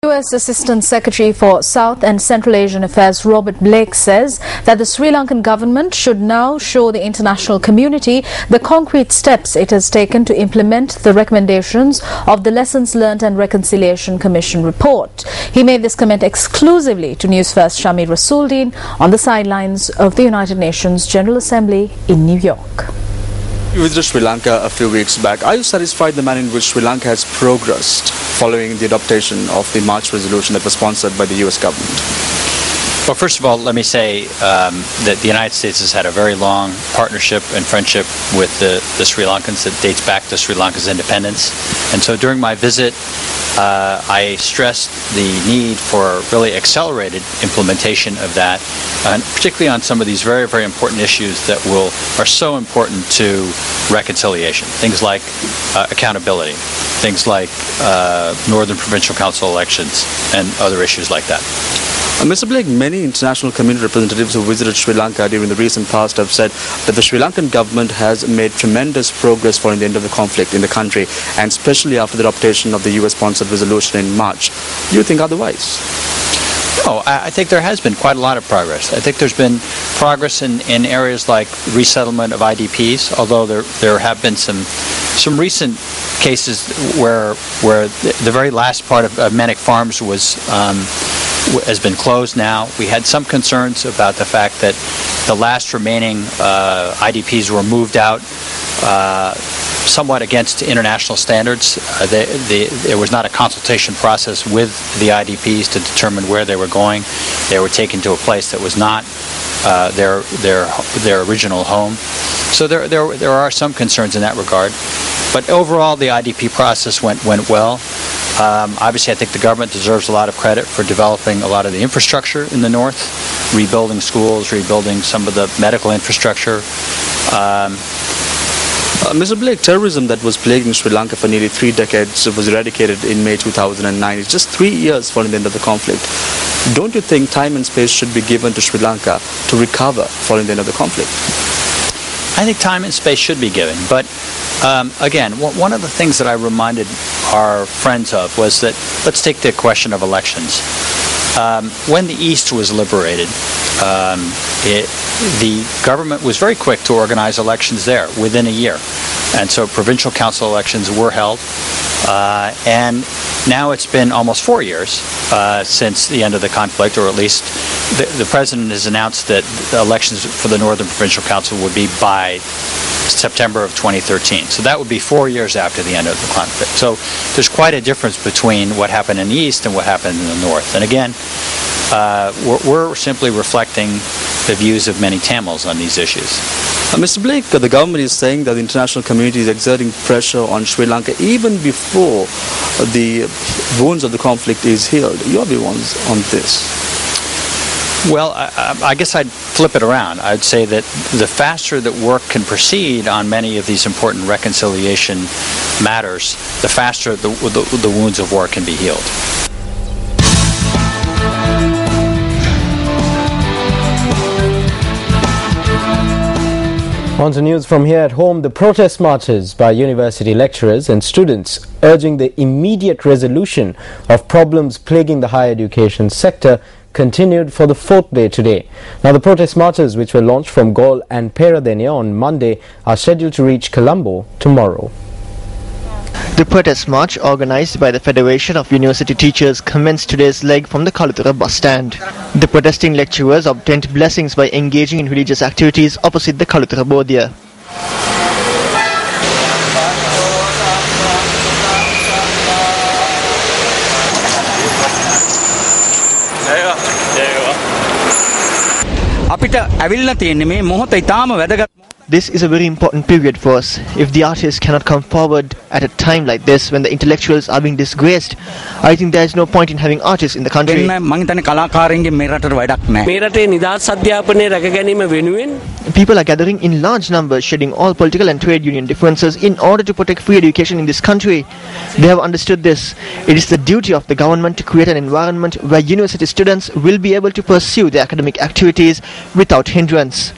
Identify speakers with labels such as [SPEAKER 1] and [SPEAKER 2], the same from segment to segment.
[SPEAKER 1] US Assistant Secretary for South and Central Asian Affairs Robert Blake says that the Sri Lankan government should now show the international community the concrete steps it has taken to implement the recommendations of the Lessons Learned and Reconciliation Commission report. He made this comment exclusively to News First Shamir Rasuldeen on the sidelines of the United Nations General Assembly in New York.
[SPEAKER 2] You visited Sri Lanka a few weeks back. Are you satisfied the manner in which Sri Lanka has progressed following the adoption of the March resolution that was sponsored by the US government?
[SPEAKER 3] Well, first of all, let me say that the United States has had a very long partnership and friendship with the Sri Lankans that dates back to Sri Lanka's independence. And so during my visit, I stressed the need for really accelerated implementation of that, and particularly on some of these very, very important issues that are so important to reconciliation. Things like accountability, things like Northern Provincial Council elections, and other issues like that.
[SPEAKER 2] Mr. Blake, many international community representatives who visited Sri Lanka during the recent past have said that the Sri Lankan government has made tremendous progress following the end of the conflict in the country, and especially after the adoption of the US-sponsored resolution in March. Do you think otherwise?
[SPEAKER 3] No, I think there has been quite a lot of progress. I think there's been progress in areas like resettlement of IDPs, although there have been some recent cases where the very last part of Manic Farms has been closed now. We had some concerns about the fact that the last remaining IDPs were moved out somewhat against international standards. There was not a consultation process with the IDPs to determine where they were going. They were taken to a place that was not their original home. So there are some concerns in that regard. But overall, the IDP process went well. Obviously, I think the government deserves a lot of credit for developing a lot of the infrastructure in the north, rebuilding schools, rebuilding some of the medical infrastructure.
[SPEAKER 2] Mr. Blake, terrorism that was plaguing Sri Lanka for nearly 3 decades was eradicated in May 2009. It's just 3 years following the end of the conflict. Don't you think time and space should be given to Sri Lanka to recover following the end of the conflict?
[SPEAKER 3] I think time and space should be given, but again, one of the things that I reminded our friends of was that, let's take the question of elections. When the East was liberated, the government was very quick to organize elections there within a year. And so provincial council elections were held. And now it's been almost 4 years since the end of the conflict, or at least the president has announced that the elections for the Northern Provincial Council would be by September of 2013. So that would be 4 years after the end of the conflict. So there's quite a difference between what happened in the East and what happened in the North. And again, we're simply reflecting the views of many Tamils on these issues.
[SPEAKER 2] Mr. Blake, the government is saying that the international community is exerting pressure on Sri Lanka even before the wounds of the conflict is healed. Your views on this?
[SPEAKER 3] Well, I guess I'd flip it around. I'd say that the faster that work can proceed on many of these important reconciliation matters, the faster the wounds of war can be healed.
[SPEAKER 4] On to news from here at home. The protest marches by university lecturers and students urging the immediate resolution of problems plaguing the higher education sector continued for the 4th day today. Now, the protest marches, which were launched from Galle and Peradeniya on Monday, are scheduled to reach Colombo tomorrow.
[SPEAKER 5] The protest march, organized by the Federation of University Teachers, commenced today's leg from the Kaluthura bus stand. The protesting lecturers obtained blessings by engaging in religious activities opposite the Kaluthura Bodhiya. This is a very important period for us. If the artists cannot come forward at a time like this, when the intellectuals are being disgraced, I think there is no point in having artists in the country. People are gathering in large numbers, shedding all political and trade union differences in order to protect free education in this country. They have understood this. It is the duty of the government to create an environment where university students will be able to pursue their academic activities without hindrance.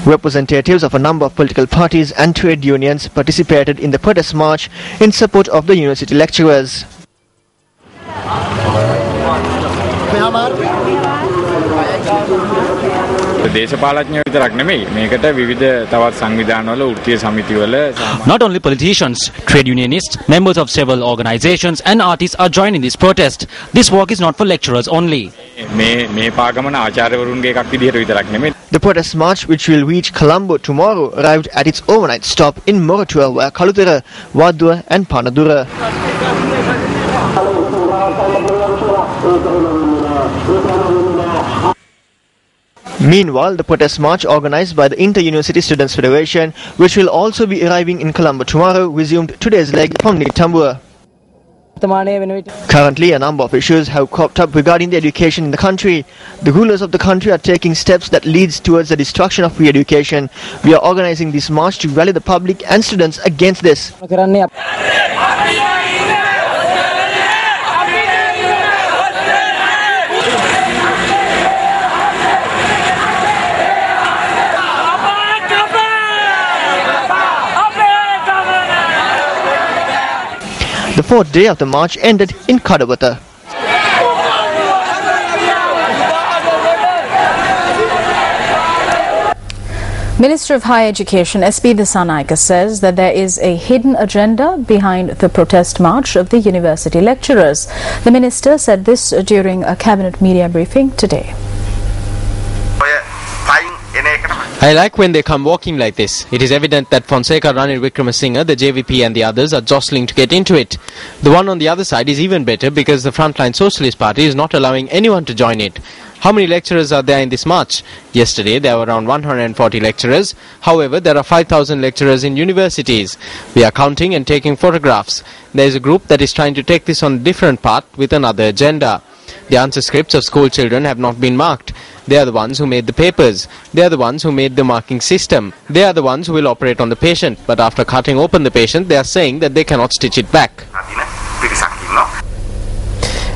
[SPEAKER 5] Representatives of a number of political parties and trade unions participated in the protest march in support of the university lecturers.
[SPEAKER 6] Not only politicians, trade unionists, members of several organizations and artists are joining this protest. This walk is not for lecturers only.
[SPEAKER 5] The protest march, which will reach Colombo tomorrow, arrived at its overnight stop in Moratuwa via Kalutara, Wadua and Panadura. Meanwhile, the protest march organized by the Inter-University Students Federation, which will also be arriving in Colombo tomorrow, resumed today's leg from Nitambua. Currently, a number of issues have cropped up regarding the education in the country. The rulers of the country are taking steps that leads towards the destruction of free education. We are organizing this march to rally the public and students against this. The fourth day of the march ended in Kadawata.
[SPEAKER 1] Minister of Higher Education SP Dissanayake says that there is a hidden agenda behind the protest march of the university lecturers. The minister said this during a cabinet media briefing today.
[SPEAKER 7] I like when they come walking like this. It is evident that Fonseca, Ranil Wickremesinghe, the JVP and the others are jostling to get into it. The one on the other side is even better because the Frontline Socialist Party is not allowing anyone to join it. How many lecturers are there in this march? Yesterday there were around 140 lecturers. However, there are 5,000 lecturers in universities. We are counting and taking photographs. There is a group that is trying to take this on a different path with another agenda. The answer scripts of school children have not been marked. They are the ones who made the papers. They are the ones who made the marking system. They are the ones who will operate on the patient. But after cutting open the patient, they are saying that they cannot stitch it back.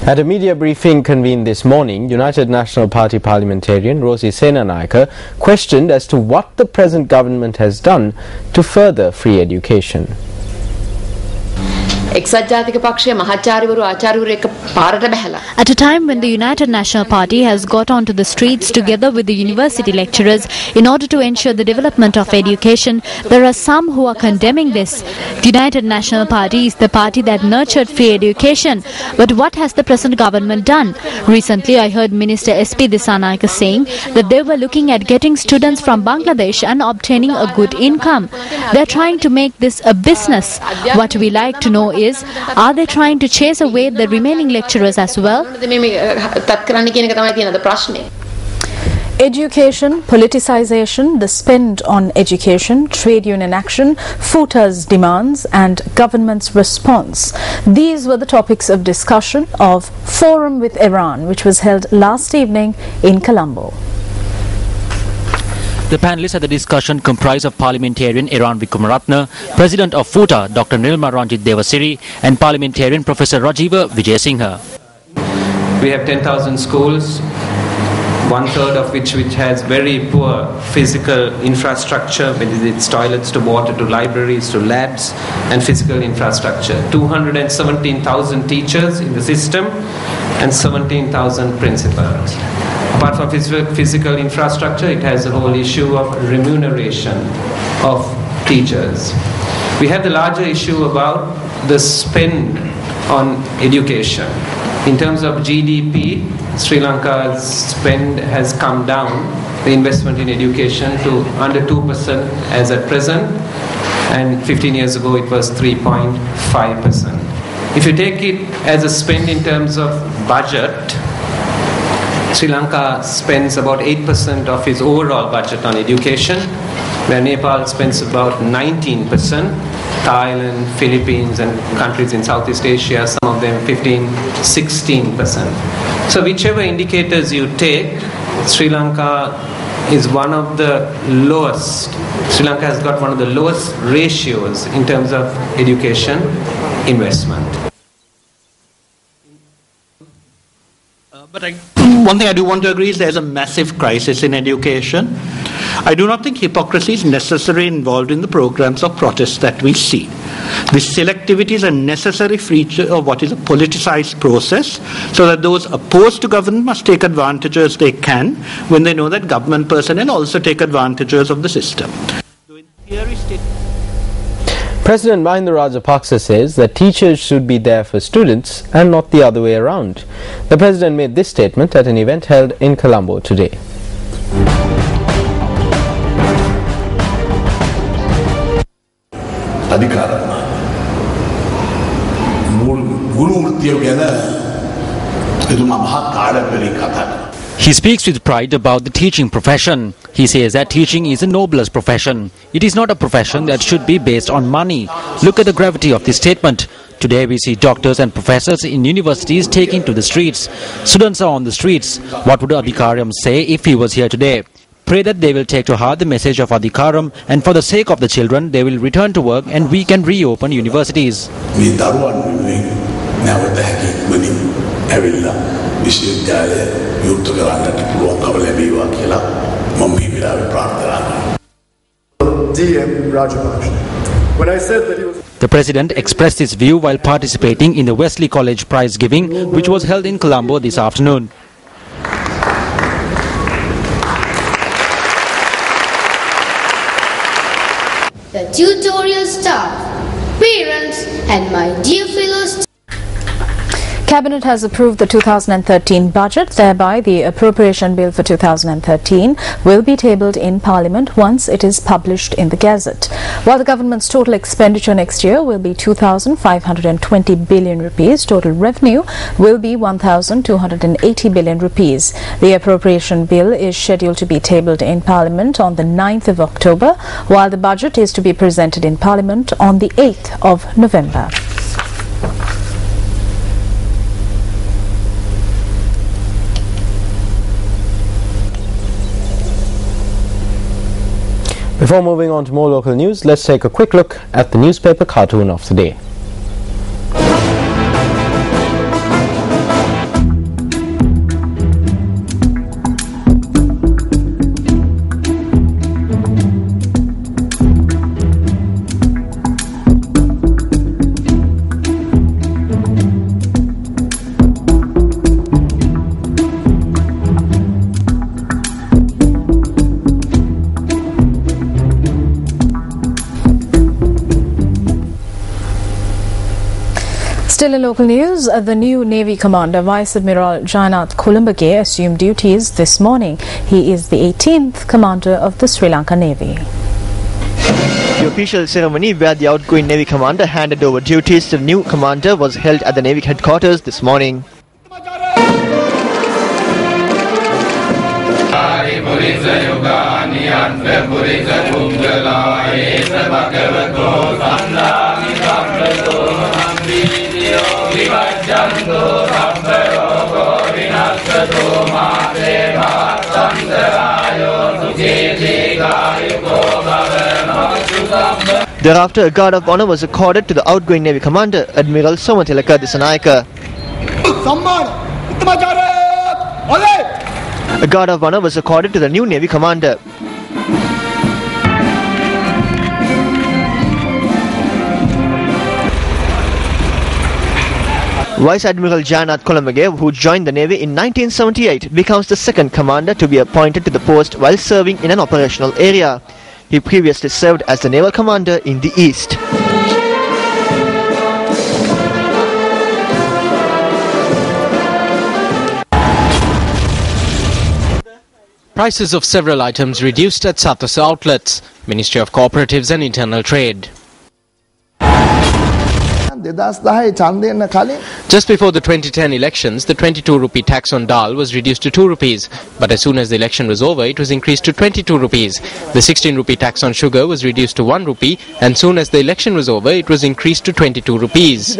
[SPEAKER 4] At a media briefing convened this morning, United National Party parliamentarian Rosie Senanayake questioned as to what the present government has done to further free education.
[SPEAKER 8] At a time when the United National Party has got onto the streets together with the university lecturers in order to ensure the development of education, there are some who are condemning this. The United National Party is the party that nurtured free education. But what has the present government done? Recently, I heard Minister SP Dissanayake saying that they were looking at getting students from Bangladesh and obtaining a good income. They are trying to make this a business. What we like to know is, are they trying to chase away the remaining lecturers as well?
[SPEAKER 1] Education, politicization, the spend on education, trade union action, FUTA's demands and government's response. These were the topics of discussion of Forum with Iran, which was held last evening in Colombo.
[SPEAKER 6] The panelists at the discussion comprise of parliamentarian Iran Wickremaratne, President of FUTA Dr. Nilma Ranjit Devasiri and parliamentarian Professor Rajiva Vijayasinghe.
[SPEAKER 9] We have 10,000 schools, one-third of which has very poor physical infrastructure, with its toilets to water to libraries to labs and physical infrastructure. 217,000 teachers in the system and 17,000 principals. Apart from physical infrastructure, it has the whole issue of remuneration of teachers. We have the larger issue about the spend on education. In terms of GDP, Sri Lanka's spend has come down, the investment in education, to under 2% as at present, and 15 years ago it was 3.5%. If you take it as a spend in terms of budget, Sri Lanka spends about 8% of its overall budget on education, where Nepal spends about 19%, Thailand, Philippines and countries in Southeast Asia, some of them 15-16%. So whichever indicators you take, Sri Lanka is one of the lowest. Sri Lanka has got one of the lowest ratios in terms of education investment.
[SPEAKER 10] But one thing I do want to agree is there's a massive crisis in education. I do not think hypocrisy is necessarily involved in the programs of protest that we see. This selectivity is a necessary feature of what is a politicized process, so that those opposed to government must take advantages they can when they know that government personnel also take advantages of the system.
[SPEAKER 4] President Mahinda Rajapaksa says that teachers should be there for students and not the other way around. The president made this statement at an event held in Colombo today.
[SPEAKER 6] He speaks with pride about the teaching profession. He says that teaching is the noblest profession. It is not a profession that should be based on money. Look at the gravity of this statement. Today we see doctors and professors in universities taking to the streets. Students are on the streets. What would Adhikaram say if he was here today? Pray that they will take to heart the message of Adhikaram, and for the sake of the children they will return to work and we can reopen universities.
[SPEAKER 11] When I said that he was...
[SPEAKER 6] The president expressed his view while participating in the Wesley College prize giving, which was held in Colombo this afternoon.
[SPEAKER 12] The tutorial staff, parents and my dear fellow students.
[SPEAKER 1] Cabinet has approved the 2013 budget. Thereby, the appropriation bill for 2013 will be tabled in Parliament once it is published in the Gazette. While the government's total expenditure next year will be 2,520 billion rupees, total revenue will be 1,280 billion rupees. The appropriation bill is scheduled to be tabled in Parliament on the 9th of October, while the budget is to be presented in Parliament on the 8th of November.
[SPEAKER 4] Before moving on to more local news, let's take a quick look at the newspaper cartoon of the day.
[SPEAKER 1] Still in local news, the new Navy Commander, Vice Admiral Jainath Kolumbage, assumed duties this morning. He is the 18th Commander of the Sri Lanka Navy.
[SPEAKER 5] The official ceremony where the outgoing Navy Commander handed over duties to the new Commander was held at the Navy headquarters this morning. Thereafter, a guard of honor was accorded to the outgoing Navy Commander, Admiral Somatilaka Disanayaka. A guard of honor was accorded to the new Navy Commander. Vice Admiral Jainath Kolumbage, who joined the Navy in 1978, becomes the second commander to be appointed to the post while serving in an operational area. He previously served as the Naval Commander in the East.
[SPEAKER 7] Prices of several items reduced at Satas outlets. Ministry of Cooperatives and Internal Trade. Just before the 2010 elections, the 22 rupee tax on dal was reduced to 2 rupees. But as soon as the election was over, it was increased to 22 rupees. The 16 rupee tax on sugar was reduced to 1 rupee, and soon as the election was over, it was increased to 22 rupees.